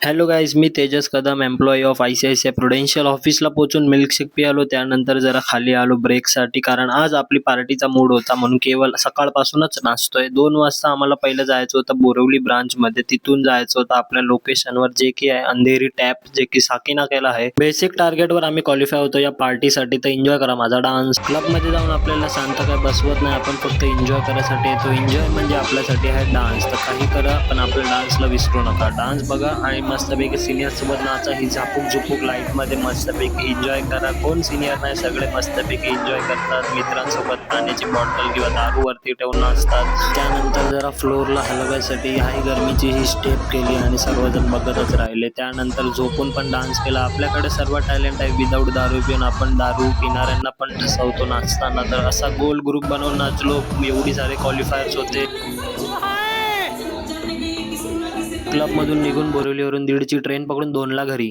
Hello guys, me Tejas Kadam, employee of ICICI Prudential ऑफिसला पोहोचून milkshake पियालो. त्यानंतर जरा खाली आलो ब्रेकसाठी, कारण आज आपली पार्टीचा मूड होता म्हणून केवळ सकाळपासूनच नाचतोय. 2 वाजता आम्हाला पहिलं जायचं होतं बोरिवली ब्रांचमध्ये. तिथून जायचं होतं आपल्या लोकेशनवर, जे की आहे अंधेरी टॅप, जे की साकीनाक्याला आहे. बेसिक टार्गेटवर आम्ही क्वालिफाय होतो या पार्टीसाठी. तर एन्जॉय करा माझा डान्स. क्लबमध्ये जाऊन आपल्याला शांत काय बसवत नाही, आपण फक्त एन्जॉय करायसाठी येतो. एन्जॉय म्हणजे आपल्यासाठी आहे डान्स. तर काही करा पण आपल्या डान्सला विसरू नका. डान्स बघा आणि मस्तपैकी सिनियर सोबत नाचा. ही झापूक झुपूक लाईफमध्ये मस्तपैकी एन्जॉय करा. कोण सिनियर नाही, सगळे मस्तपैकी एन्जॉय करतात. मित्रांसोबत पाण्याची बॉटल किंवा दारू वरती ठेवून नाचतात. त्यानंतर जरा फ्लोअरला हलवायसाठी हाय गरमीची ही स्टेप केली आणि सर्वजण बघतच राहिले. त्यानंतर झोपून पण डान्स केला. आपल्याकडे सर्व टॅलेंट आहे. विदाऊट दारू पिऊन आपण दारू पिणाऱ्यांना पण हसवतो नाचताना. तर असा गोल ग्रुप बनवून नाचलो. एवढी सारे क्वालिफायर्स होते. क्लबमधून निघून बोरिवलीवरून 1:30ची ट्रेन पकडून 2ला घरी.